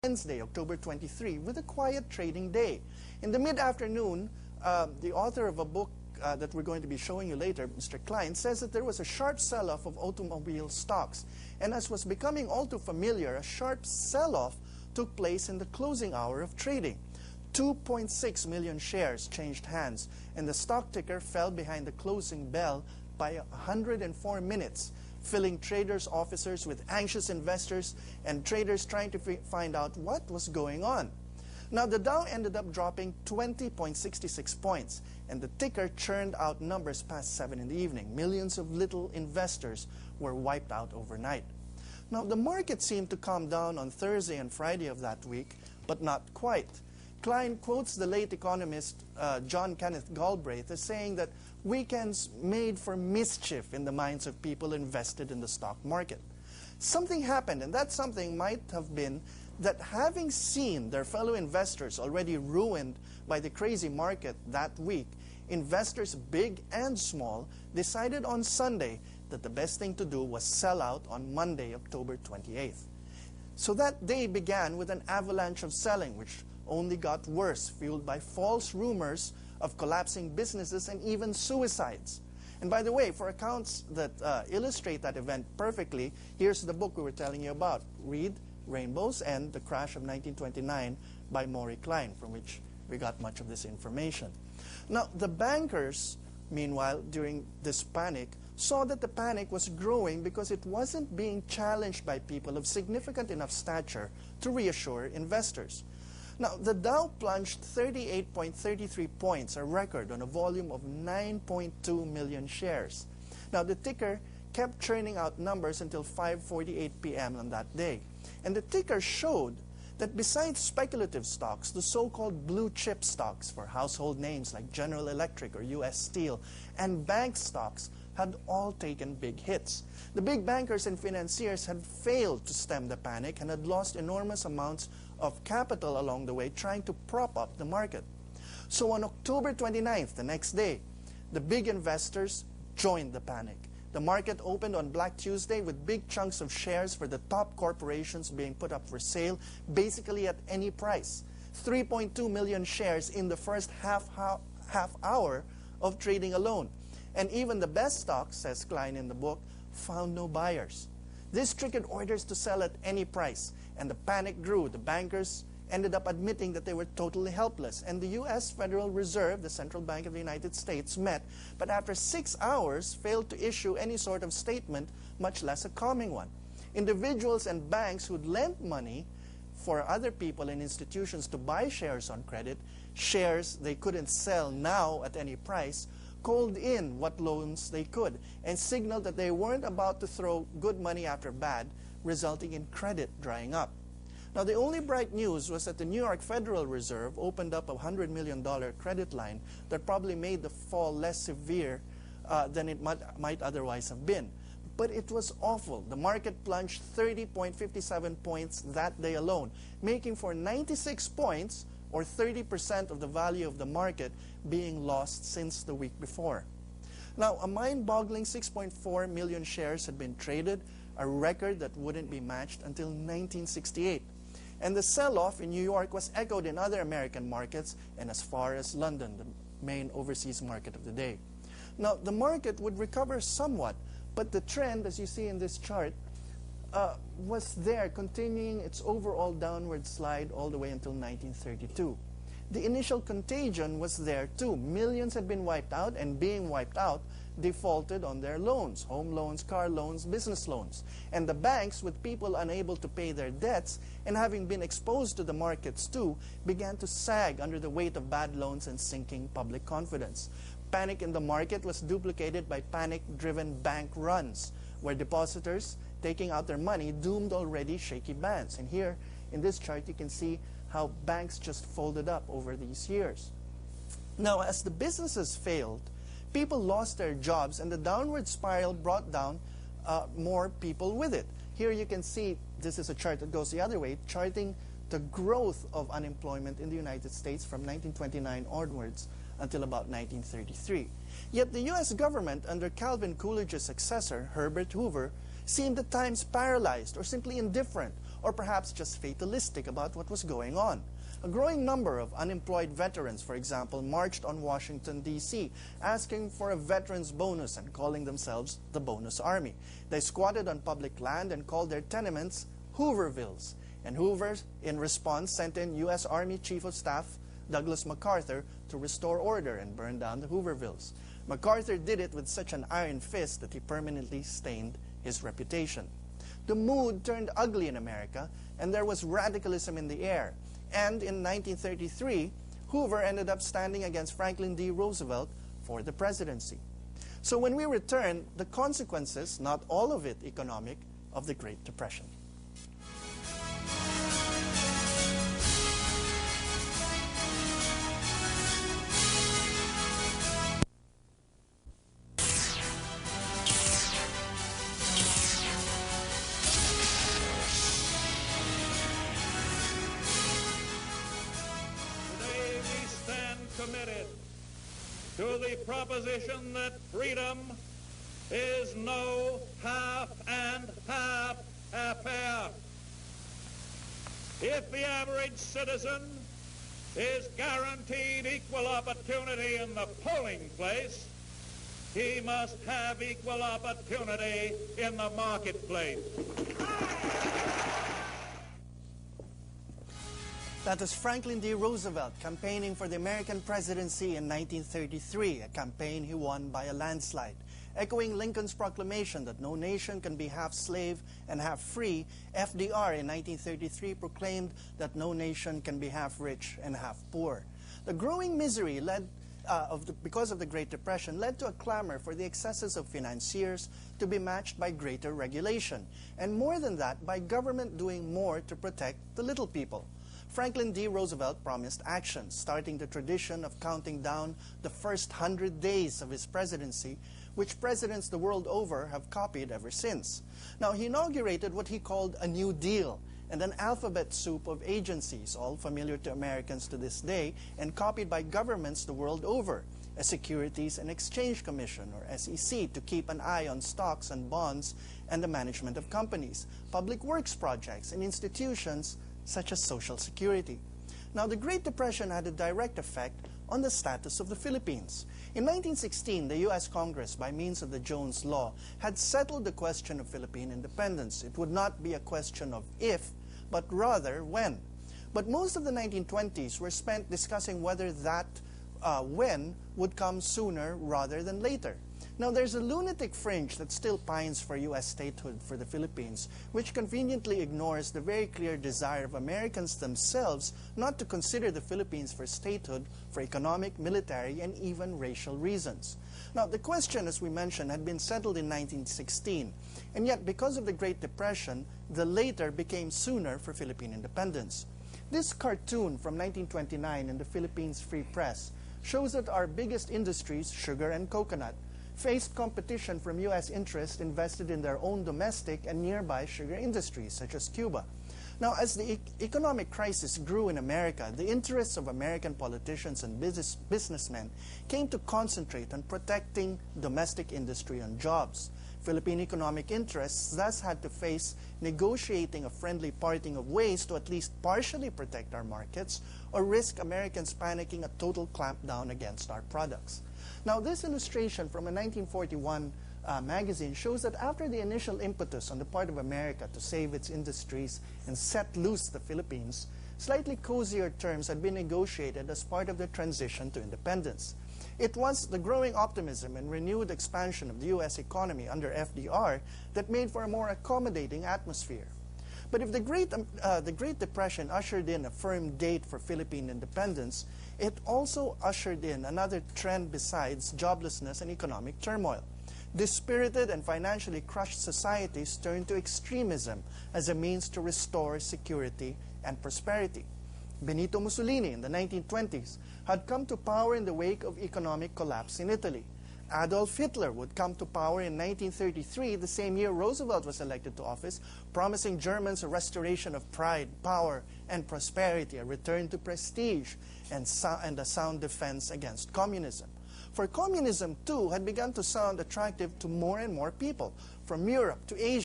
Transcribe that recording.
Wednesday, October 23, with a quiet trading day. In the mid-afternoon, the author of a book that we're going to be showing you later, Mr. Klein, says that there was a sharp sell-off of automobile stocks. And as was becoming all too familiar, a sharp sell-off took place in the closing hour of trading. 2.6 million shares changed hands, and the stock ticker fell behind the closing bell by 104 minutes, filling traders' offices with anxious investors and traders trying to find out what was going on. Now, the Dow ended up dropping 20.66 points, and the ticker churned out numbers past 7 in the evening. Millions of little investors were wiped out overnight. Now, the market seemed to calm down on Thursday and Friday of that week, but not quite. Klein quotes the late economist John Kenneth Galbraith as saying that weekends made for mischief in the minds of people invested in the stock market. Something happened, and that something might have been that having seen their fellow investors already ruined by the crazy market that week, investors big and small decided on Sunday that the best thing to do was sell out on Monday, October 28th. So that day began with an avalanche of selling, which only got worse, fueled by false rumors of collapsing businesses and even suicides. And by the way, for accounts that illustrate that event perfectly, here's the book we were telling you about, Read Rainbows and the Crash of 1929 by Maury Klein, from which we got much of this information. Now, the bankers, meanwhile, during this panic, saw that the panic was growing because it wasn't being challenged by people of significant enough stature to reassure investors. Now, the Dow plunged 38.33 points, a record on a volume of 9.2 million shares. Now, the ticker kept churning out numbers until 5:48 p.m. on that day. And the ticker showed that besides speculative stocks, the so-called blue chip stocks for household names like General Electric or U.S. Steel and bank stocks had all taken big hits. The big bankers and financiers had failed to stem the panic and had lost enormous amounts of capital along the way trying to prop up the market. So on October 29th, the next day, the big investors joined the panic. The market opened on Black Tuesday with big chunks of shares for the top corporations being put up for sale, basically at any price. 3.2 million shares in the first half hour of trading alone. And even the best stocks, says Klein in the book, found no buyers. This triggered orders to sell at any price, and the panic grew. The bankers ended up admitting that they were totally helpless. And the U.S. Federal Reserve, the Central Bank of the United States, met, but after 6 hours failed to issue any sort of statement, much less a calming one. Individuals and banks who'd lent money for other people and institutions to buy shares on credit, shares they couldn't sell now at any price, called in what loans they could and signaled that they weren't about to throw good money after bad, resulting in credit drying up. Now, the only bright news was that the New York Federal Reserve opened up a $100 million credit line that probably made the fall less severe than it might otherwise have been. But it was awful. The market plunged 30.57 points that day alone, making for 96 points, or 30% of the value of the market, being lost since the week before. Now, a mind-boggling 6.4 million shares had been traded, a record that wouldn't be matched until 1968. And the sell-off in New York was echoed in other American markets and as far as London, the main overseas market of the day. Now, the market would recover somewhat, but the trend, as you see in this chart, was there, continuing its overall downward slide all the way until 1932. The initial contagion was there too. Millions had been wiped out, and being wiped out, defaulted on their loans, home loans, car loans, business loans. And the banks, with people unable to pay their debts and having been exposed to the markets too, began to sag under the weight of bad loans and sinking public confidence. Panic in the market was duplicated by panic-driven bank runs, where depositors taking out their money doomed already shaky banks. And here in this chart you can see how banks just folded up over these years. Now, as the businesses failed, people lost their jobs, and the downward spiral brought down more people with it. Here you can see, this is a chart that goes the other way, charting the growth of unemployment in the United States from 1929 onwards until about 1933. Yet the U.S. government, under Calvin Coolidge's successor, Herbert Hoover, seemed at times paralyzed or simply indifferent, or perhaps just fatalistic about what was going on. A growing number of unemployed veterans, for example, marched on Washington, D.C., asking for a veterans bonus and calling themselves the Bonus Army. They squatted on public land and called their tenements Hoovervilles. And Hoover, in response, sent in U.S. Army Chief of Staff Douglas MacArthur to restore order and burn down the Hoovervilles. MacArthur did it with such an iron fist that he permanently stained his reputation. The mood turned ugly in America, and there was radicalism in the air. And in 1933, Hoover ended up standing against Franklin D. Roosevelt for the presidency. So when we return, the consequences, not all of it economic, of the Great Depression. Committed to the proposition that freedom is no half and half affair. If the average citizen is guaranteed equal opportunity in the polling place, he must have equal opportunity in the marketplace. That was Franklin D. Roosevelt campaigning for the American presidency in 1933, a campaign he won by a landslide. Echoing Lincoln's proclamation that no nation can be half slave and half free, FDR in 1933 proclaimed that no nation can be half rich and half poor. The growing misery because of the Great Depression led to a clamor for the excesses of financiers to be matched by greater regulation, and more than that, by government doing more to protect the little people. Franklin D. Roosevelt promised action, starting the tradition of counting down the first 100 days of his presidency, which presidents the world over have copied ever since. Now, he inaugurated what he called a New Deal, and an alphabet soup of agencies, all familiar to Americans to this day, and copied by governments the world over. A Securities and Exchange Commission, or SEC, to keep an eye on stocks and bonds and the management of companies, public works projects, and institutions such as Social Security. Now, the Great Depression had a direct effect on the status of the Philippines. In 1916, the U.S. Congress, by means of the Jones Law, had settled the question of Philippine independence. It would not be a question of if, but rather when. But most of the 1920s were spent discussing whether that when would come sooner rather than later. Now, there's a lunatic fringe that still pines for U.S. statehood for the Philippines, which conveniently ignores the very clear desire of Americans themselves not to consider the Philippines for statehood for economic, military, and even racial reasons. Now, the question, as we mentioned, had been settled in 1916, and yet because of the Great Depression, the later became sooner for Philippine independence. This cartoon from 1929 in the Philippines Free Press shows that our biggest industries, sugar and coconut, faced competition from U.S. interests invested in their own domestic and nearby sugar industries, such as Cuba. Now, as the economic crisis grew in America, the interests of American politicians and businessmen came to concentrate on protecting domestic industry and jobs. Philippine economic interests thus had to face negotiating a friendly parting of ways to at least partially protect our markets, or risk Americans panicking a total clampdown against our products. Now, this illustration from a 1941 magazine shows that after the initial impetus on the part of America to save its industries and set loose the Philippines, slightly cozier terms had been negotiated as part of the transition to independence. It was the growing optimism and renewed expansion of the U.S. economy under FDR that made for a more accommodating atmosphere. But if the Great Depression ushered in a firm date for Philippine independence, it also ushered in another trend besides joblessness and economic turmoil. Dispirited and financially crushed societies turned to extremism as a means to restore security and prosperity. Benito Mussolini in the 1920s had come to power in the wake of economic collapse in Italy. Adolf Hitler would come to power in 1933, the same year Roosevelt was elected to office, promising Germans a restoration of pride, power, and prosperity, a return to prestige, and a sound defense against communism. For communism, too, had begun to sound attractive to more and more people, from Europe to Asia.